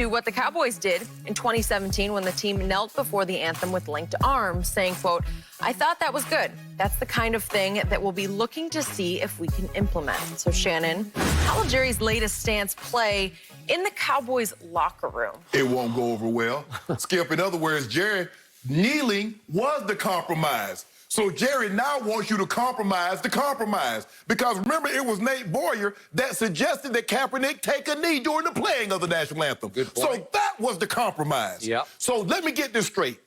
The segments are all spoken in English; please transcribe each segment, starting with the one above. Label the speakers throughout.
Speaker 1: To what the Cowboys did in 2017 when the team knelt before the anthem with linked arms, saying, quote, "I thought that was good. That's the kind of thing that we'll be looking to see if we can implement." So, Shannon, how will Jerry's latest stance play in the Cowboys locker room?
Speaker 2: It won't go over well. Skip, in other words, Jerry kneeling was the compromise. So Jerry now wants you to compromise the compromise. Because remember, it was Nate Boyer that suggested that Kaepernick take a knee during the playing of the national anthem.
Speaker 3: Good point.
Speaker 2: So that was the compromise.
Speaker 3: Yep.
Speaker 2: So let me get this straight.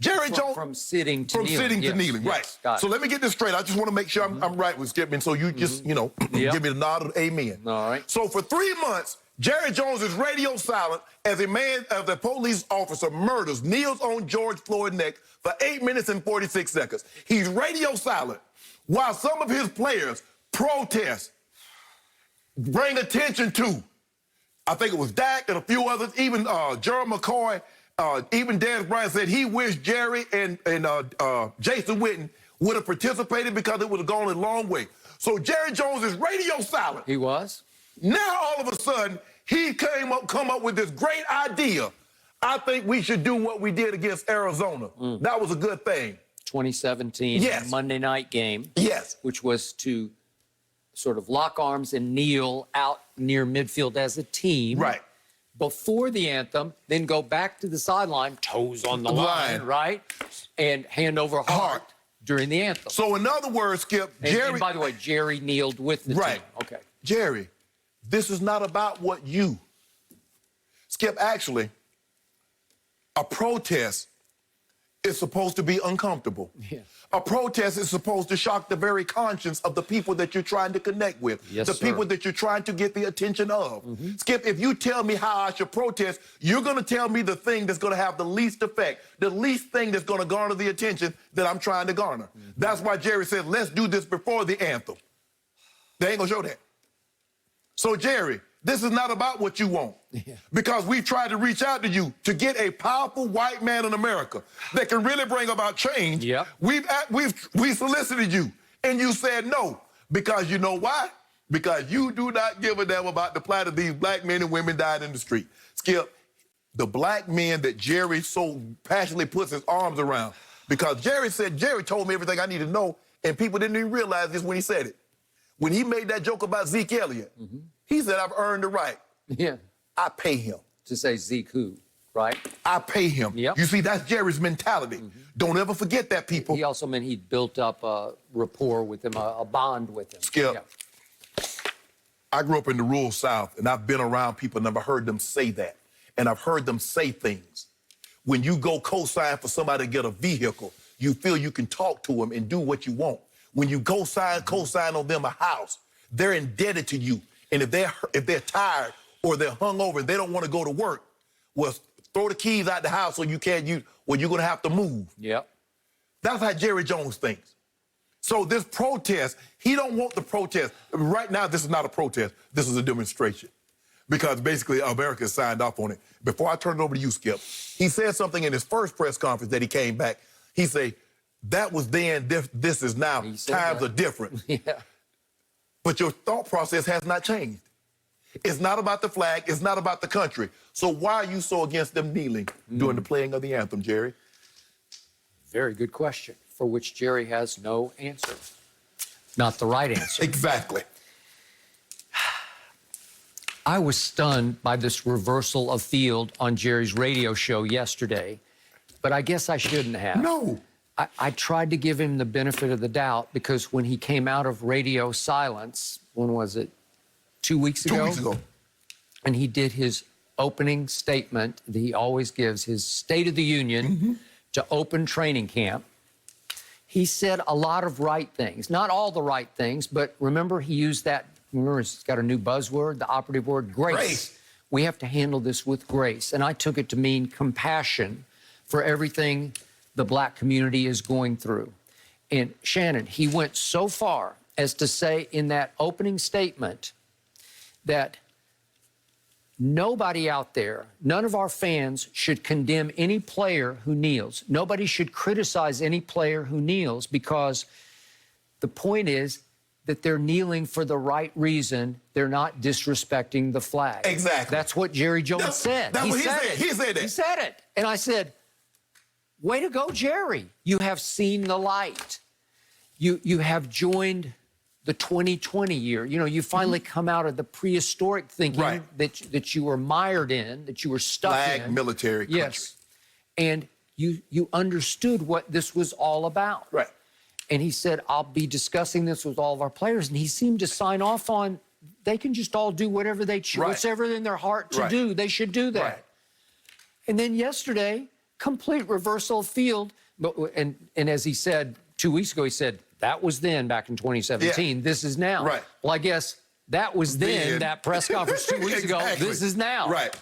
Speaker 2: Jerry Jones...
Speaker 3: From sitting to
Speaker 2: from
Speaker 3: kneeling.
Speaker 2: sitting to kneeling,
Speaker 3: yes.
Speaker 2: right. So let me get this straight. I just want to make sure I'm right with Skip. And so you just, you know, give me the nod of amen.
Speaker 3: All right.
Speaker 2: So for 3 months, Jerry Jones is radio silent as a police officer kneels on George Floyd's neck for 8 minutes and 46 seconds. He's radio silent while some of his players protest, bring attention to, I think it was Dak and a few others, even Gerald McCoy, even Dez Bryant said he wished Jerry and Jason Witten would have participated because it would have gone a long way. So Jerry Jones is radio silent.
Speaker 3: He was?
Speaker 2: Now, all of a sudden, he come up with this great idea. I think we should do what we did against Arizona. That was a good thing.
Speaker 3: 2017
Speaker 2: Yes.
Speaker 3: Monday night game.
Speaker 2: Yes.
Speaker 3: Which was to sort of lock arms and kneel out near midfield as a team.
Speaker 2: Right.
Speaker 3: Before the anthem, then go back to the sideline, toes on the line, right? And hand over heart during the anthem.
Speaker 2: So in other words, Skip, Jerry...
Speaker 3: And by the way, Jerry kneeled with the team. Okay.
Speaker 2: Jerry, this is not about what you... Skip, actually, a protest is supposed to be uncomfortable.
Speaker 3: Yeah.
Speaker 2: A protest is supposed to shock the very conscience of the people that you're trying to connect with,
Speaker 3: Yes,
Speaker 2: the people that you're trying to get the attention of. Skip, if you tell me how I should protest, you're going to tell me the thing that's going to have the least effect, the least thing that's going to garner the attention that I'm trying to garner. That's why Jerry said, let's do this before the anthem. They ain't going to show that. So, Jerry, this is not about what you want. Because we've tried to reach out to you to get a powerful white man in America that can really bring about change.
Speaker 3: Yep.
Speaker 2: We solicited you, and you said no. Because you know why? Because you do not give a damn about the plight of these black men and women dying in the street. Skip, the black men that Jerry so passionately puts his arms around. Because Jerry told me everything I need to know, and people didn't even realize this when he said it. When he made that joke about Zeke Elliott, he said, I've earned the right.
Speaker 3: Yeah.
Speaker 2: I pay him.
Speaker 3: To say Zeke who, right?
Speaker 2: I pay him.
Speaker 3: Yep.
Speaker 2: You see, that's Jerry's mentality. Don't ever forget that, people.
Speaker 3: He also meant he'd built up a rapport with him, a bond with him.
Speaker 2: Skip,
Speaker 3: Yeah.
Speaker 2: I grew up in the rural South, and I've been around people and I've heard them say that. And I've heard them say things. When you go co-sign for somebody to get a vehicle, you feel you can talk to them and do what you want. When you co-sign on them a house, they're indebted to you. And if they're tired or they're hungover and they don't want to go to work, well, throw the keys out the house so you can't use, well, you're going to have to move.
Speaker 3: Yep.
Speaker 2: That's how Jerry Jones thinks. So this protest, he don't want the protest. Right now, this is not a protest. This is a demonstration. Because basically, America signed off on it. Before I turn it over to you, Skip, he said something in his first press conference that he came back. He said, that was then, this is now. Times are different.
Speaker 3: Yeah.
Speaker 2: But your thought process has not changed. It's not about the flag. It's not about the country. So why are you so against them kneeling during the playing of the anthem, Jerry?
Speaker 3: Very good question, for which Jerry has no answer. Not the right answer.
Speaker 2: Exactly.
Speaker 3: I was stunned by this reversal of field on Jerry's radio show yesterday, but I guess I shouldn't have.
Speaker 2: No.
Speaker 3: I tried to give him the benefit of the doubt because when he came out of radio silence, when was it? 2 weeks ago?
Speaker 2: 2 weeks ago.
Speaker 3: And he did his opening statement that he always gives, his State of the Union to open training camp. He said a lot of right things, not all the right things, but remember he used that, remember he's got a new buzzword, the operative word, grace. We have to handle this with grace. And I took it to mean compassion for everything the black community is going through. And Shannon, he went so far as to say in that opening statement that nobody out there, none of our fans should condemn any player who kneels. Nobody should criticize any player who kneels because the point is that they're kneeling for the right reason. They're not disrespecting the flag.
Speaker 2: Exactly.
Speaker 3: That's what Jerry Jones said.
Speaker 2: That's what he said. He said that.
Speaker 3: He said it. And I said, way to go, Jerry. You have seen the light. You have joined the 2020 year. You know, you finally come out of the prehistoric thinking that you were mired in, that you were stuck in.
Speaker 2: Flag military country.
Speaker 3: Yes. And you understood what this was all about.
Speaker 2: Right.
Speaker 3: And he said, I'll be discussing this with all of our players. And he seemed to sign off on, they can just all do whatever they choose, whatever in their heart to do, they should do that.
Speaker 2: Right.
Speaker 3: And then yesterday, complete reversal of field. And as he said 2 weeks ago, he said, that was then back in 2017.
Speaker 2: Yeah.
Speaker 3: This is now.
Speaker 2: Right.
Speaker 3: Well, I guess that was then, that press conference 2 weeks ago. This is now.
Speaker 2: Right.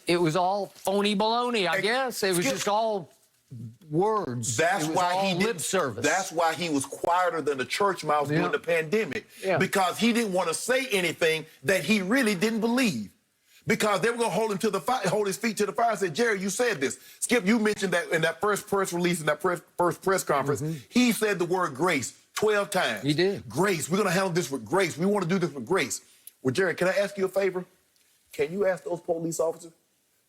Speaker 3: It was all phony baloney, I guess. It was just all words.
Speaker 2: That's why he did
Speaker 3: lip service.
Speaker 2: That's why he was quieter than the church mouse during the pandemic. Because he didn't want to say anything that he really didn't believe. Because they were going to hold him to the fire, hold his feet to the fire and say, Jerry, you said this. Skip, you mentioned that in that first press release, in that first press conference, he said the word grace 12 times.
Speaker 3: He did.
Speaker 2: Grace. We're going to handle this with grace. We want to do this with grace. Well, Jerry, can I ask you a favor? Can you ask those police officers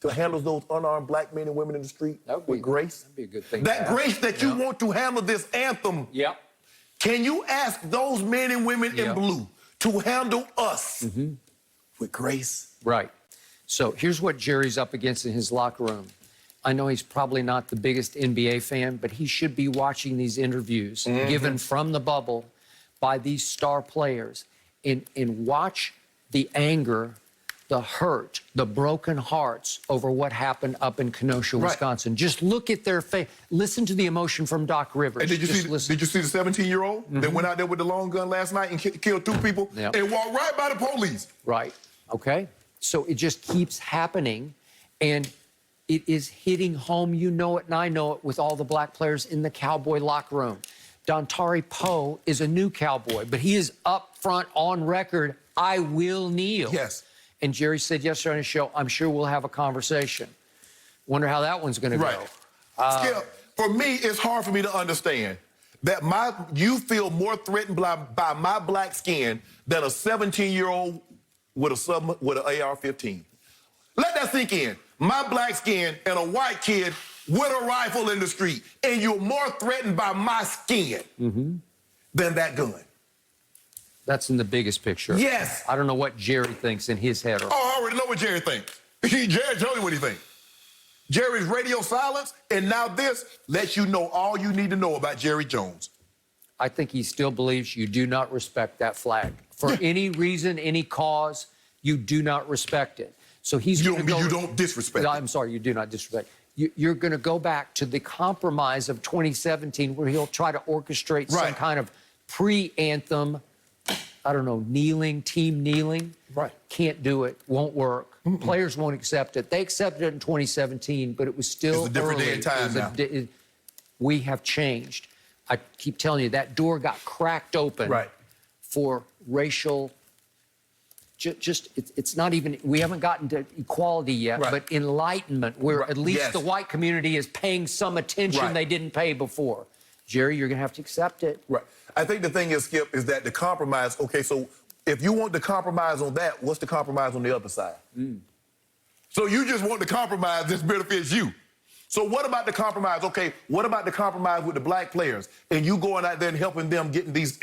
Speaker 2: to handle those unarmed black men and women in the street with grace?
Speaker 3: That'd be a good thing.
Speaker 2: That grace that you want to handle this anthem.
Speaker 3: Yep.
Speaker 2: Can you ask those men and women in blue to handle us with grace?
Speaker 3: Right. So here's what Jerry's up against in his locker room. I know he's probably not the biggest NBA fan, but he should be watching these interviews given from the bubble by these star players and watch the anger, the hurt, the broken hearts over what happened up in Kenosha, Wisconsin. Just look at their face. Listen to the emotion from Doc Rivers.
Speaker 2: And did you see the 17-year-old that went out there with the long gun last night and killed 2 people and walked right by the police?
Speaker 3: Right. Okay. So it just keeps happening, and it is hitting home. You know it, and I know it, with all the black players in the Cowboy locker room. Dontari Poe is a new Cowboy, but he is up front on record, I will kneel.
Speaker 2: Yes.
Speaker 3: And Jerry said yesterday on his show, I'm sure we'll have a conversation. Wonder how that one's going to go.
Speaker 2: Skip, for me, it's hard for me to understand that you feel more threatened by my black skin than a 17-year-old with an AR-15. Let that sink in. My black skin and a white kid with a rifle in the street, and you're more threatened by my skin than that gun.
Speaker 3: That's in the biggest picture.
Speaker 2: Yes.
Speaker 3: I don't know what Jerry thinks in his head.
Speaker 2: Oh, I already know what Jerry thinks. Jerry told me what he thinks. Jerry's radio silence, and now this lets you know all you need to know about Jerry Jones.
Speaker 3: I think he still believes you do not respect that flag. For any reason, any cause, you do not respect it. So he's going to go...
Speaker 2: You don't disrespect it.
Speaker 3: I'm sorry, you do not disrespect it. You're going to go back to the compromise of 2017 where he'll try to orchestrate some kind of pre-anthem, I don't know, kneeling, team kneeling.
Speaker 2: Right.
Speaker 3: Can't do it, won't work. Players won't accept it. They accepted it in 2017, but it was still
Speaker 2: It's a different day and time now.
Speaker 3: We have changed. I keep telling you, that door got cracked open for racial, it's not even, we haven't gotten to equality yet, but enlightenment, where at least the white community is paying some attention they didn't pay before. Jerry, you're going to have to accept it.
Speaker 2: Right. I think the thing is, Skip, is that the compromise, okay, so if you want to compromise on that, what's the compromise on the other side? So you just want the compromise that benefits you. So what about the compromise? Okay, what about the compromise with the black players and you going out there and helping them getting these...